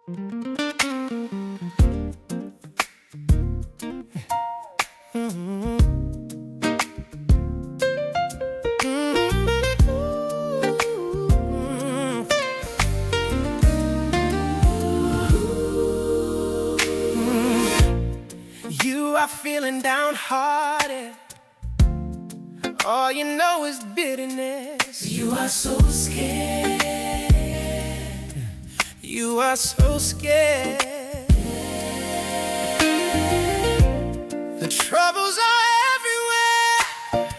You are feeling downhearted. All you know is bitterness. You are so scared. You are so scared. The troubles are everywhere.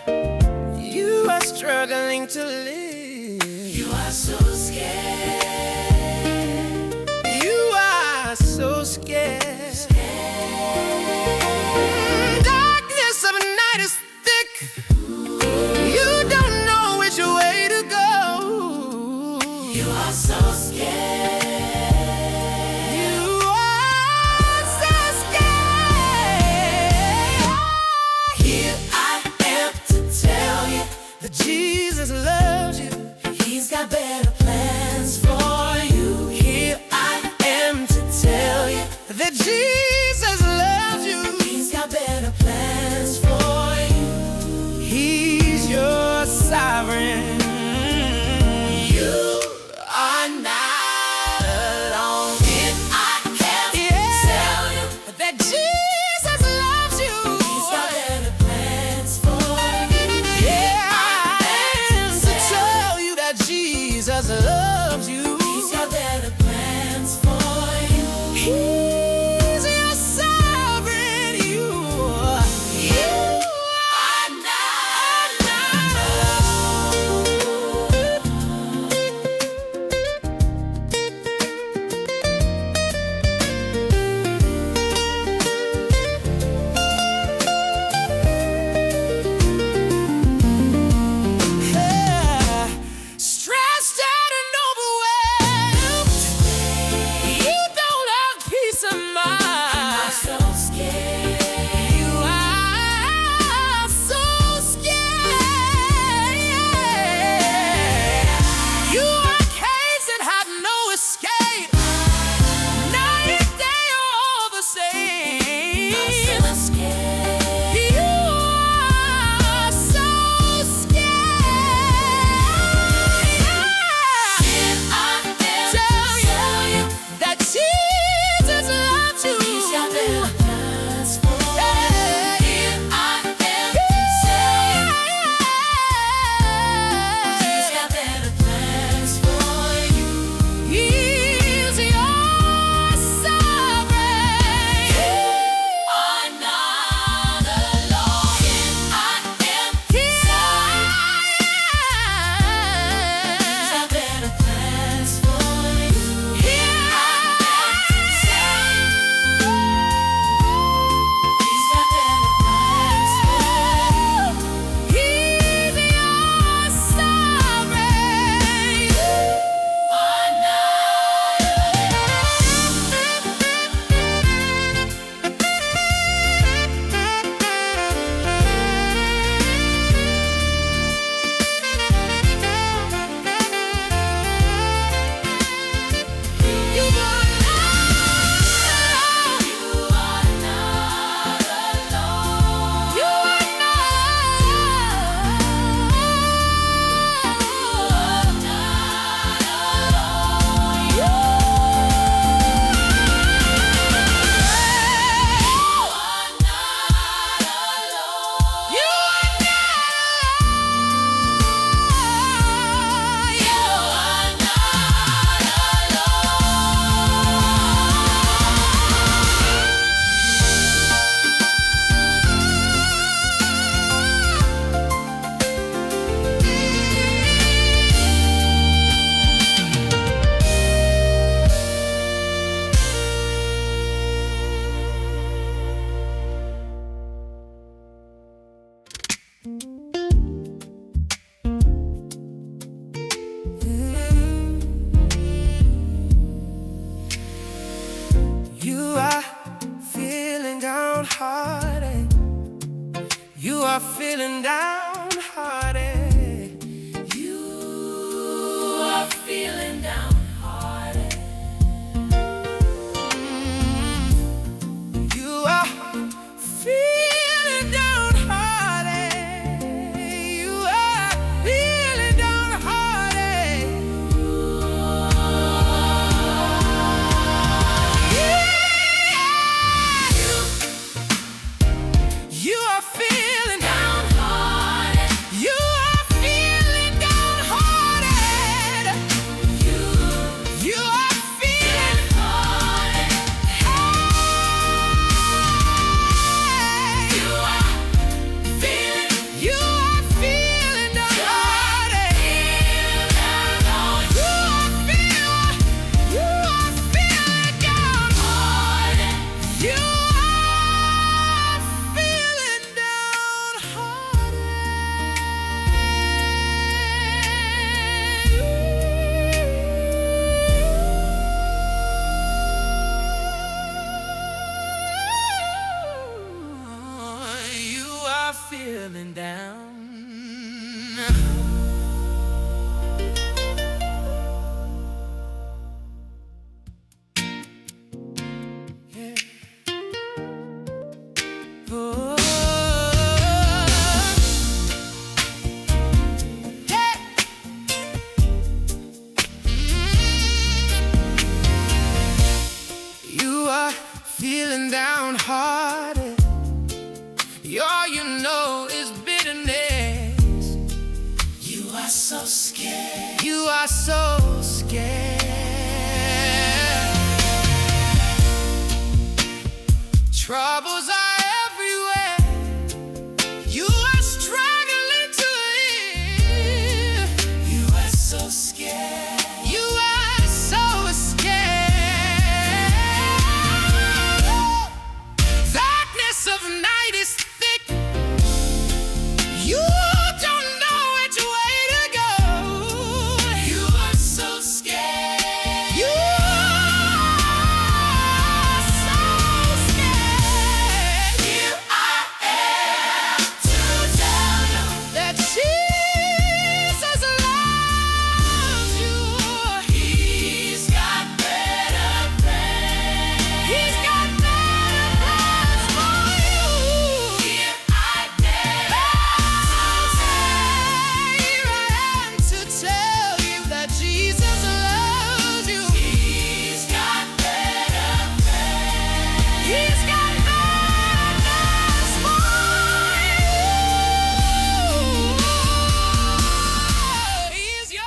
You are struggling to live. You are so scared. You are so scared. Darkness of night is thick. You don't know which way to go. You are so scared. You are so scared. Here I am to tell you that Jesus loves you. He's got better plans for you. Here I am to tell you that Jesus loves you. He's got better plans for you. He's your sovereign. You are not alone. If I can tell you that Jesus loves you. He's got better plans for you. Yeah, I am to tell you that Jesus loves you. He's got better plans for you. He's your sovereign. You are not alone. Stressed out and overwhelmed. You don't have peace of mind. I'm so scared. You are so scared. You are caged and have no escape. Night, day, you're all the same. I'm so scared. You are so scared. If I tell you that Jesus loves you. He's got better plans for you. If I tell you He's got better plans for you. He's your sovereign. You are not alone. If I am He's got better plans for you. Here I am to tell you. He's got better plans for you. He's your sovereign. You are not You are feeling downhearted. You are feeling downhearted. You are feeling downhearted. are so scared. Troubles are everywhere. You are struggling to live. You are so scared. You are so scared. Darkness of night is thick. You don't know which way to go. You are so scared. You are so scared. Here I am to tell you that Jesus loves you. He's got better plans. He's got better plans for you. Here I am to tell you that Jesus loves you. He's got better plans. He's got better plans for you. He's your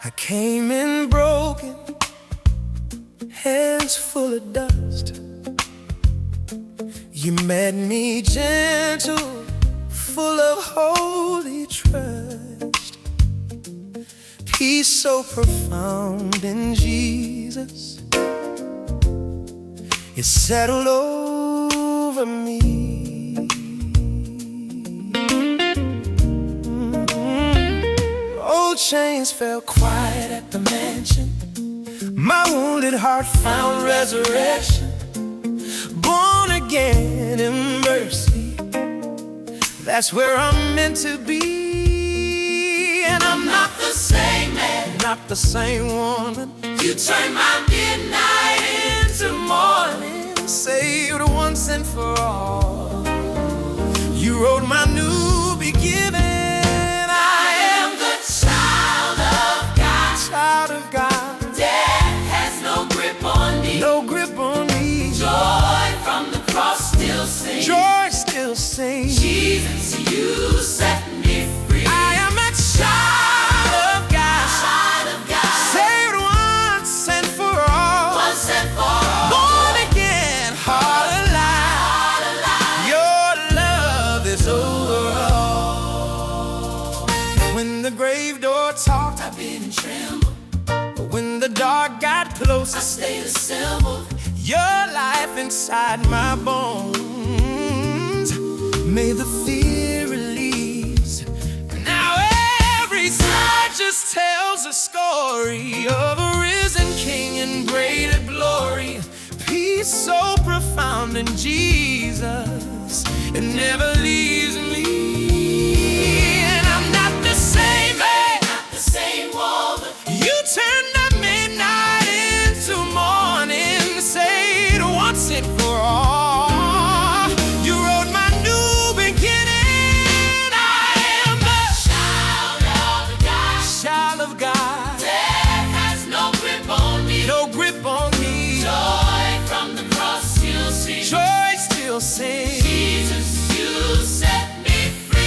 I came in broken, hands full of dust. You met me gentle, full of holy trust. Peace so profound in Jesus, it settled over me. Old chains fell quiet at the mansion. My wounded heart found resurrection. Born again in mercy, that's where I'm meant to be. And I'm not the same man, not the same woman. You turned my midnight into morning, saved once and for all. You wrote my new beginning. Child of God, death has no grip on me. No grip on me. Joy from the cross still sings. Joy still sings. Jesus, you set me free. I am a child of God. Child of God. Saved once and for all. Once and for all. Born again, heart alive. Heart alive. Your love is over all. When the grave door talked, I've been in tremble. When the dark got close, I stayed assembled. Your life inside my bones made the fear release. Now every side just tells a story of a risen king in greater glory. Peace so profound in Jesus, it never leaves me. And I'm not the same man, not the same woman. You turned and for all. You wrote my new beginning. I am a child of God. Child of God. Death has no grip on me. No grip on me. Joy from the cross still sings. Joy still sings. Jesus, you set me free.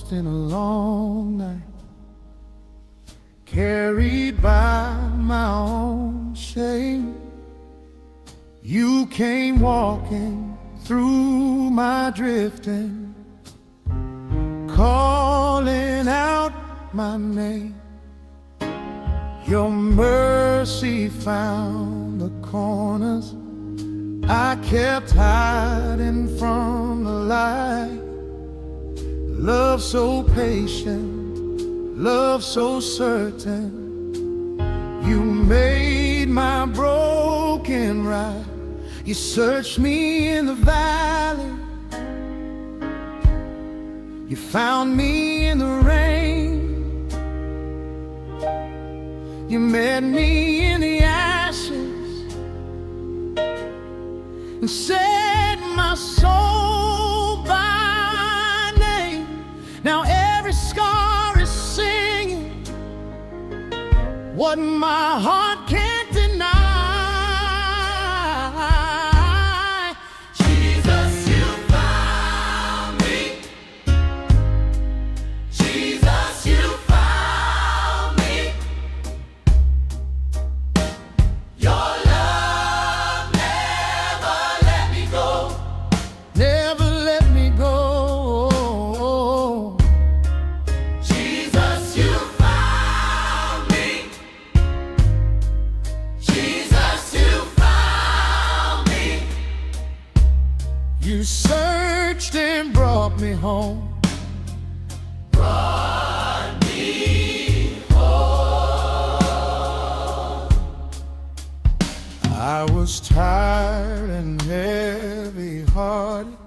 lost in a long night, carried by my own shame. You came walking through my drifting, calling out my name. Your mercy found the corners I kept hiding from the light. Love so patient, love so certain. You made my broken right. You searched me in the valley. You found me in the rain. You met me in the ashes and set my soul by name. Now every scar is singing what my heart can't deny. Jesus, you found me. Jesus, you found me. Your love never let me go. Never let me go. Jesus, you found me. Jesus, you found me. You searched and brought me home. Brought me home. I was tired and heavy-hearted,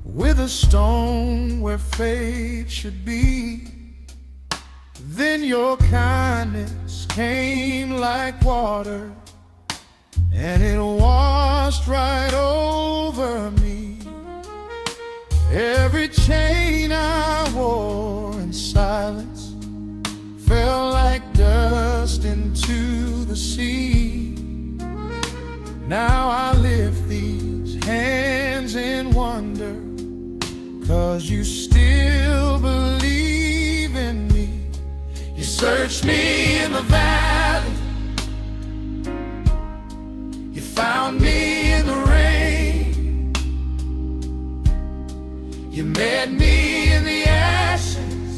with a stone where faith should be. Then your kindness came like water, and it washed right over me. Every chain I wore in silence fell like dust into the sea. Now I lift these hands in wonder, 'cause you still believe in me. You searched me in the valley. You found me in the rain. You met me in the ashes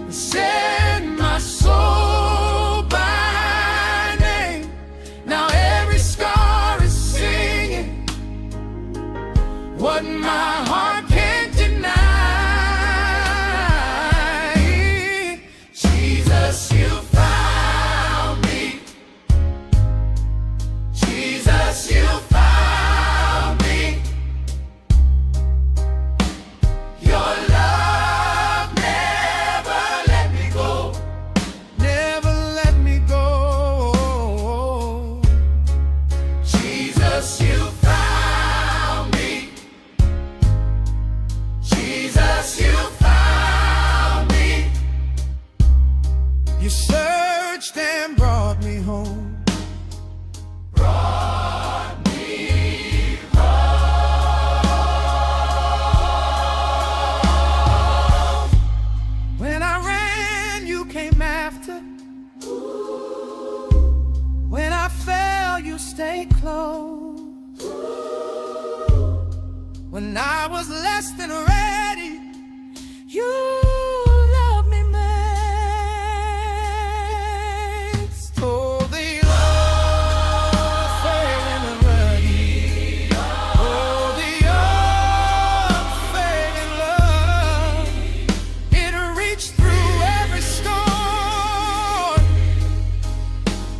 and set my soul by name. Now every scar is singing what my heart can't deny. Jesus, you found me. Jesus, you found me. Your love never let me go. Never let me go. Jesus, you found me. Jesus, you found me. You searched and brought me home. Brought me home. When I ran, you came after. When I fell, you stayed close. When I was less than ready, you loved me next. Oh, the unfailing and ready. Oh, the unfailing love. It reached through every storm,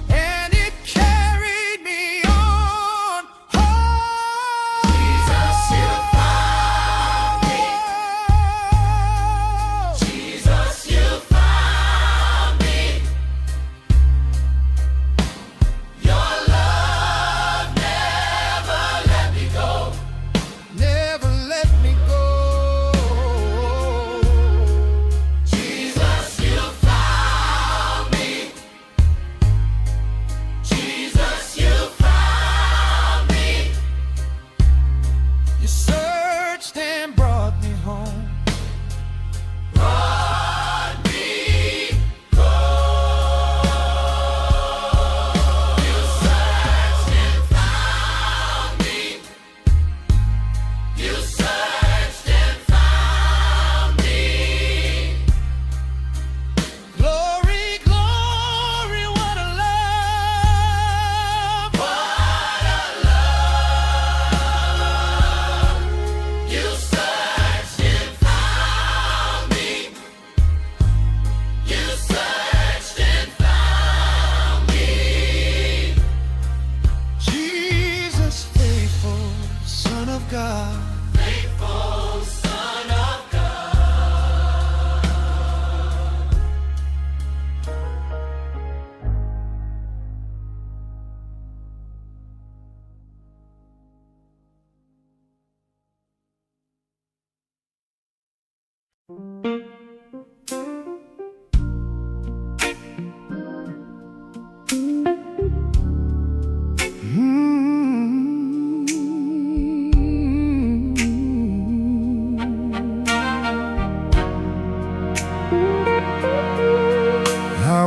and it carried me on home. Jesus, you found me.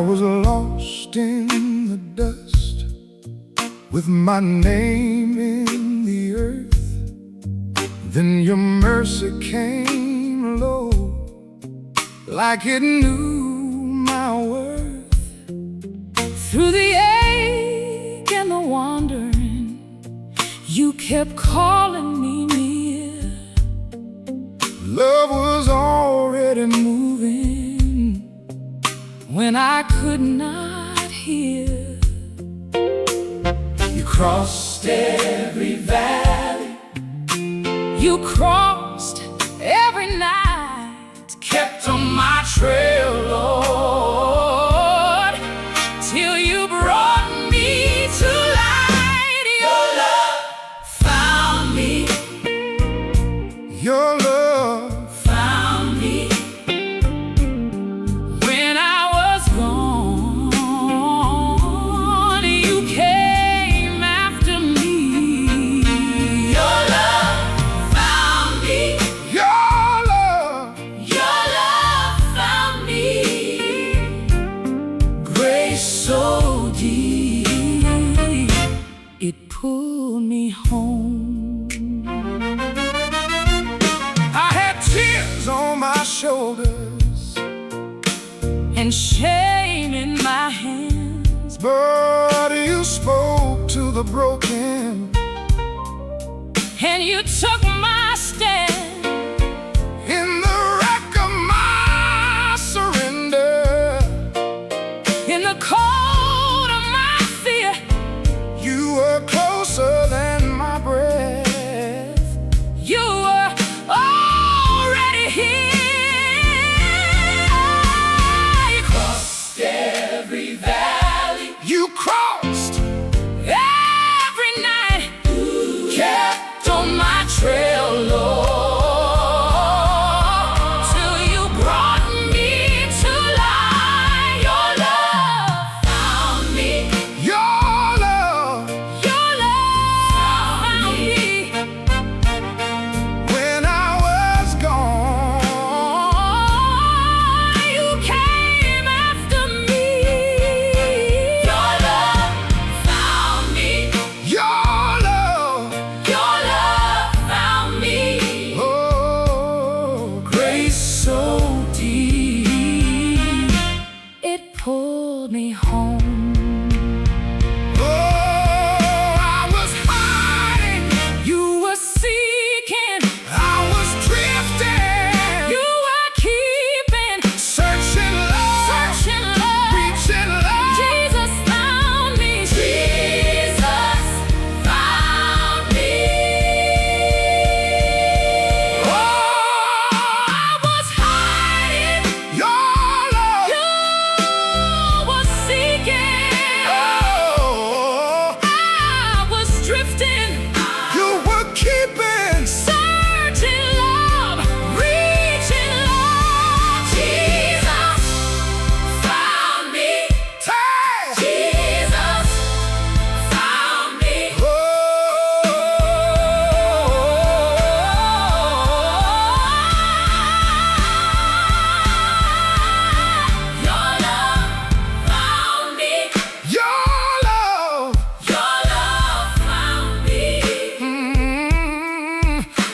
was lost in the dust, with my name in the earth. Then your mercy came low, like it knew my worth. Through the ache and the wandering, you kept calling me near. Love was already moving when I could not hear. You crossed every valley, you crossed every night, kept on my trail, Lord, till you brought me to light. Your love found me. Your love found me. When I was gone, you came after me. Your love found me. Your love found me. Grace so deep, it pulled me home. I had tears on my shoulders and shame in my hands, but you spoke to the broken and you took my stand. In the wreck of my surrender, in the cold of my fear, you were closer than my breath. You were already here. You crossed every valley, you crossed every night, kept on my trail, Lord, till you brought me to light. Your love found me. Your love found me. When I was gone, you came after me. Your love found me. Your love found me. Oh, grace so deep, it pulled me home. Oh, I was hiding, you were seeking, I was drifting, you were keeping, searching love, reaching love. Jesus found me. Jesus found me. Oh, I was hiding, your love, you were seeking. Oh, I was drifting, you were keeping, searching love, reaching love. Jesus found me. Jesus found me. Oh, your love found me. Your love found me.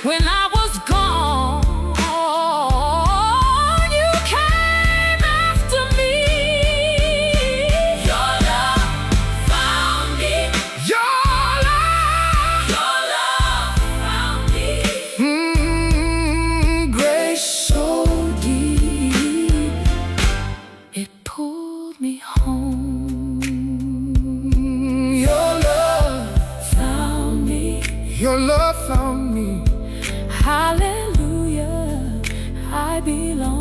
When I was gone, you came after me. Your love found me. Your love found me. Grace so deep, it pulled me home. Your love found me. Your love found me. Hallelujah, I belong.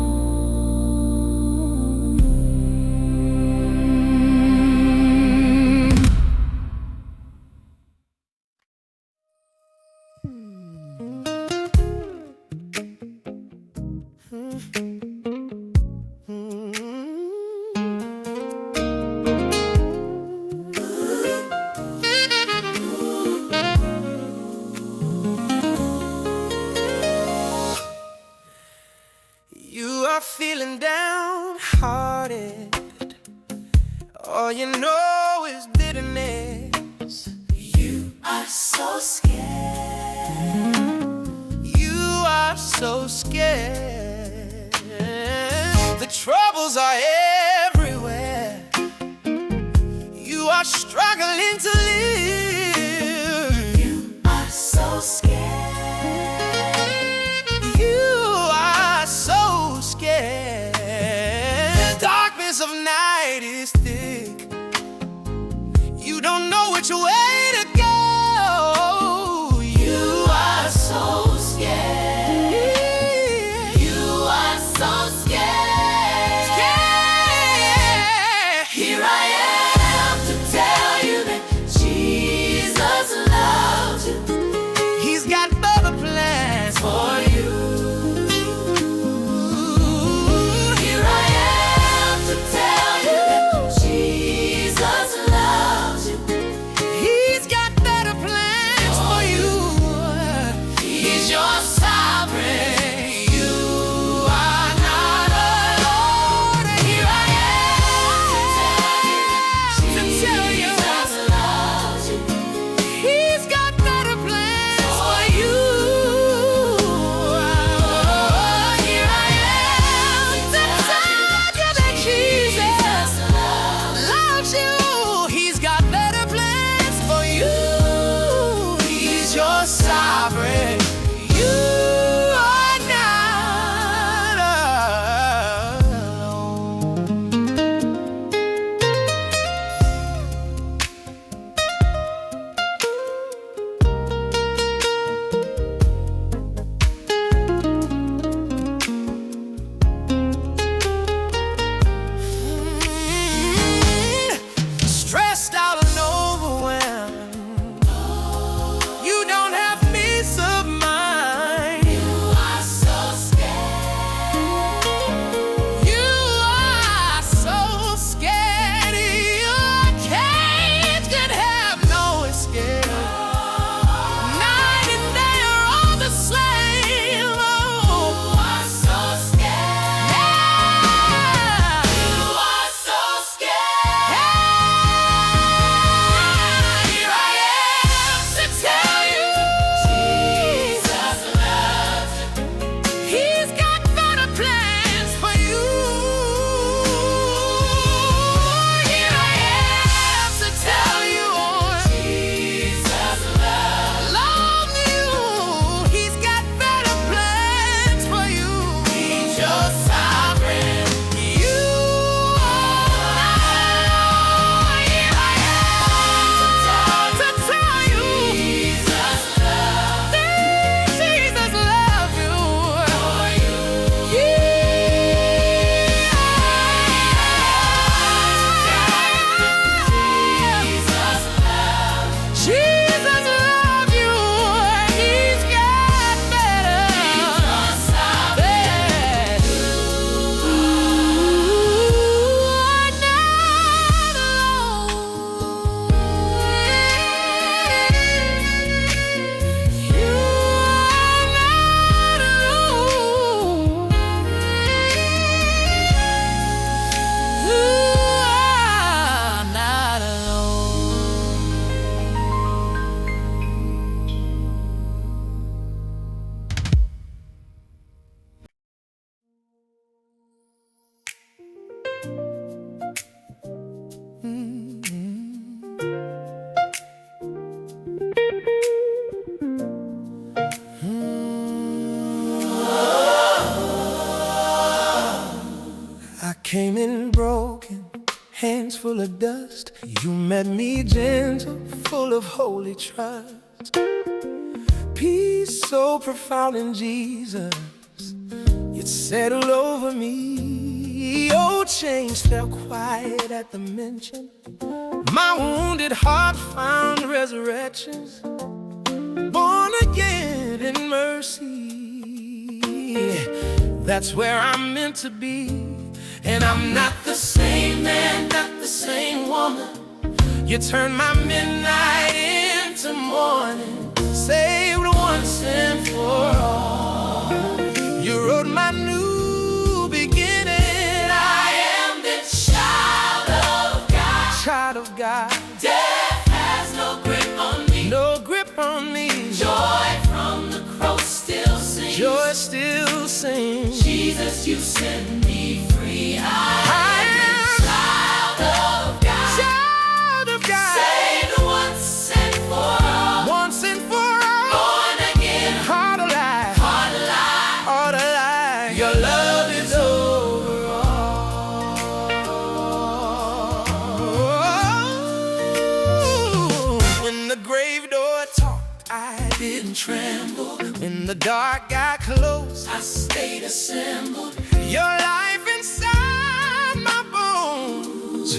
You are feeling downhearted, all you know is bitterness. You are so scared. You are so scared. The troubles are everywhere. You are struggling to live. You are so scared. Of night is thick. You don't know which way to go. You are so scared. You are so scared. Scared. Here I am to tell you that Jesus loves you. He's got better plans for you. Came in broken, hands full of dust. You met me gentle, full of holy trust. Peace so profound in Jesus, it settled over me. Old chains fell quiet at the mention. My wounded heart found resurrection. Born again in mercy, that's where I'm meant to be. And I'm not the same man, not the same woman. You turned my midnight into morning, saved once and for all. You wrote my new beginning. I am the child of God. Jesus, you set me free. I am a child of God. Child of God. Saved once and for all. Once and for all. Born again. Heart alive. Heart alive. Heart alive. Your love is over all. When the grave door talked, I didn't tremble. When the dark got close, I stayed assembled. Your life inside my bones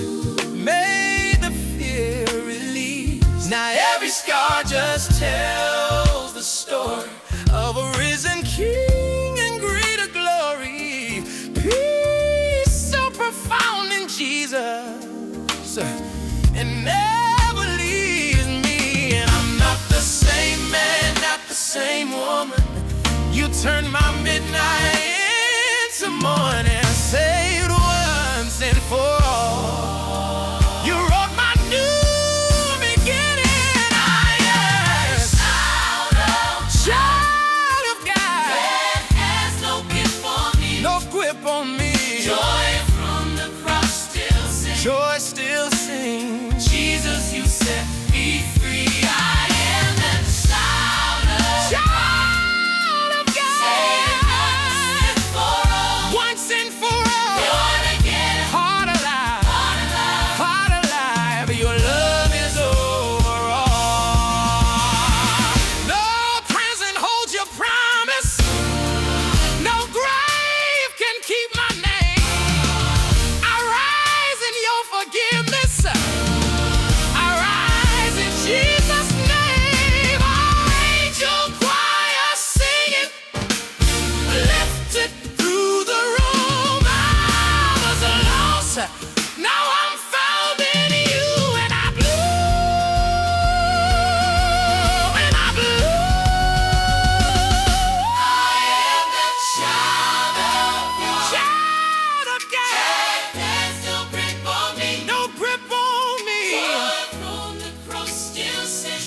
made the fear release. Now every scar just tells the story of a risen King and greater glory. Peace so profound in Jesus, and never leaves me. And I'm not the same man, not the same woman. You turned my midnight into morning. Saved once and for all. You wrote my new beginning. I am a child of God. Death has no grip on me. No grip on me. Joy from the cross still sings. Joy still sings. Jesus, you set me free. I am a child of God.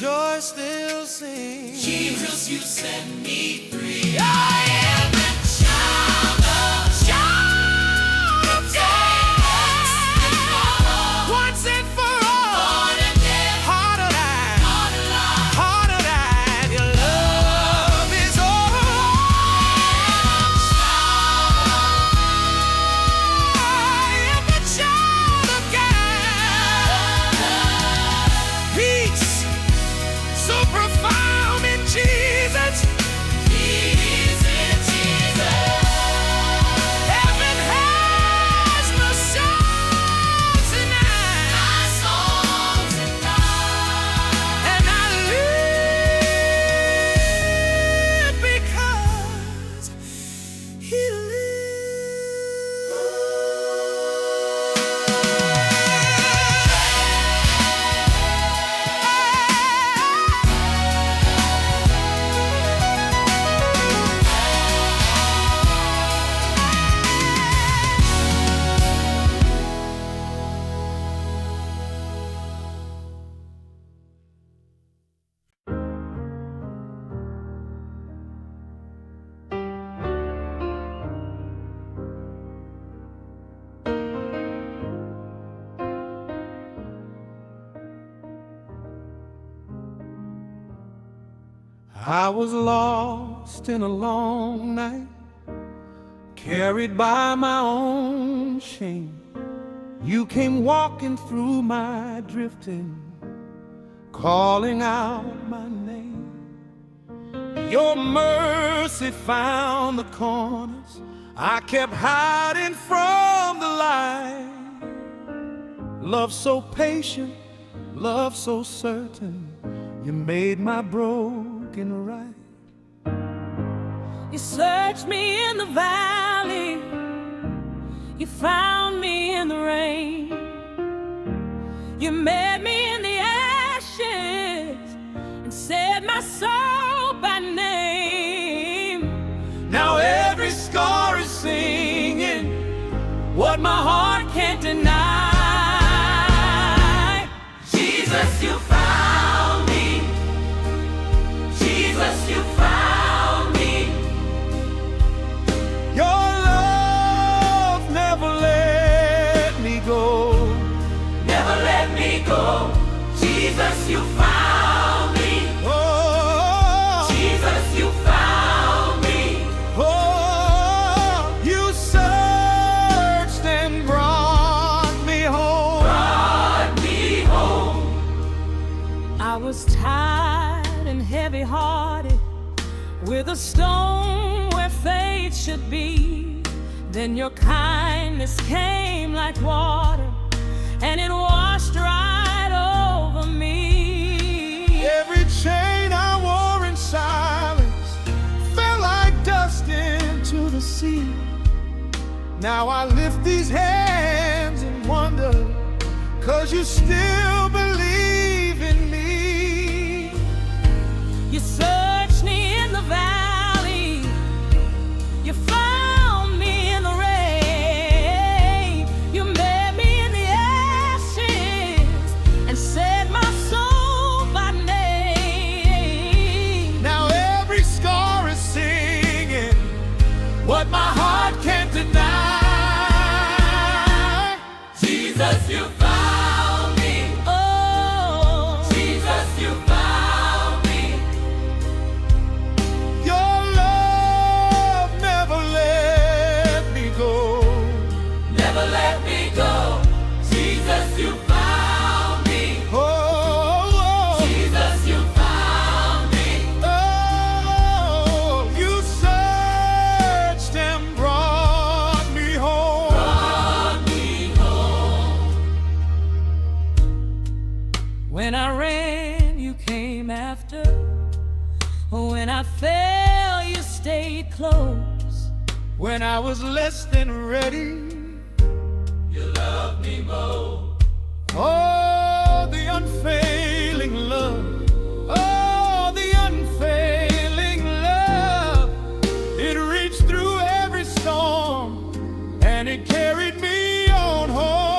Joy still sings. Jesus, you set me free. I am a child of God. Once and for all. Born again. Heart alive. Heart alive. Heart alive. Your love is all. I am a child of God. Peace so profound in Jesus. He's in Jesus. Heaven has my soul tonight. My soul tonight. And I live because He I was lost in a long night, carried by my own shame. You came walking through my drifting, calling out my name. Your mercy found the corners I kept hiding from the light. Love so patient, love so certain, you made my broken right. You searched me in the valley, you found me in the rain. You met me in the ashes and said my soul by name. Now every scar is singing what my heart can't deny. Jesus, you found me. Jesus, you found me. Your love go. Jesus, you found me. Oh, Jesus, you found me. Oh, you searched and brought me home. Brought me home. I was tired and heavy-hearted, with a stone where faith should be. Then your kindness came like water, and it washed right over me. Every chain I wore in silence fell like dust into the sea. Now I lift these hands and wonder, 'cause you still believe in me. You searched me in the valley, you found me in the rain. You met me in the ashes and set my soul by name. Now every scar is singing what my heart can't deny. Jesus, you found me. Oh, Jesus, you found me. Your love never let me go. Never let me go. Jesus, you found me. Oh, Jesus, you found me. Oh, you searched and brought me home. Brought me home. when I ran, you came after. When I fell, you stayed close. When I was less than ready, you loved me more. Oh, the unfailing love. Oh, the unfailing love. It reached through every storm, and it carried me on home.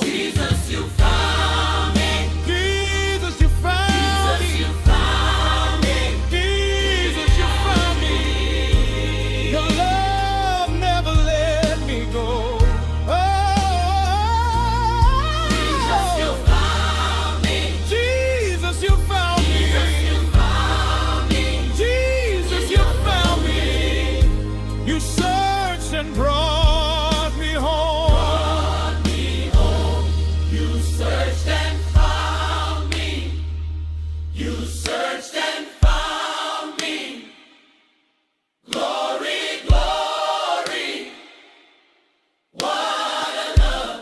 Jesus, you found me. Jesus, you found me. Jesus, you found me. Jesus, you found me. Your love never let me go. Oh, Jesus, you found me. Jesus, you found me. Jesus, you found me. You searched and brought me home. Brought me home. You searched and found me. You searched and found me. Glory, glory. What a love,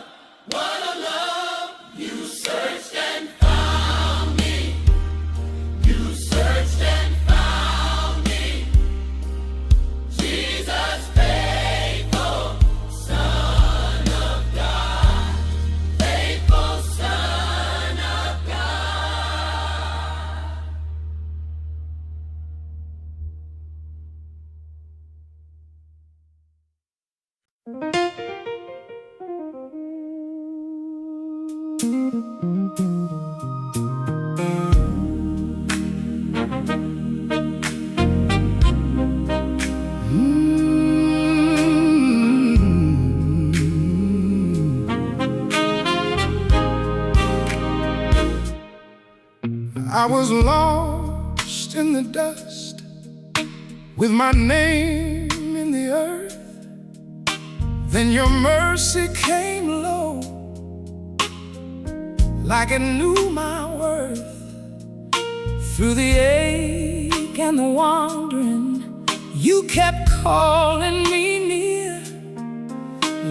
what a love. You searched and found me. You searched and found me. Jesus, faithful Son of God. Faithful Son of God. I was lost in the dust, with my name in the earth. Then your mercy came low, like it knew my worth. Through the ache and the wandering, you kept calling me near.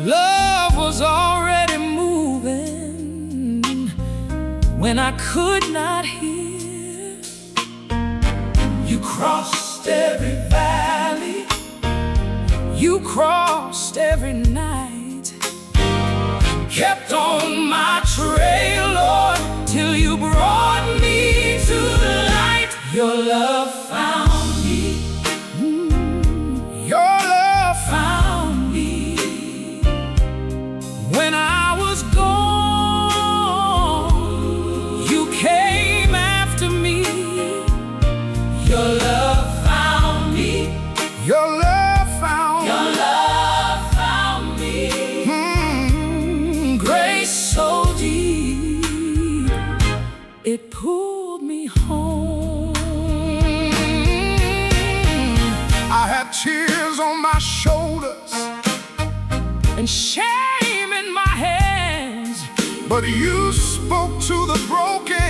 Love was already moving when I could not hear. You crossed every valley, you crossed every night, kept on my trail, Lord, till you brought me to the light. Your love found me. Your love found me. When I was gone, you came after me. Your love found me. Your love found me. and shame in my hands. But you spoke to the broken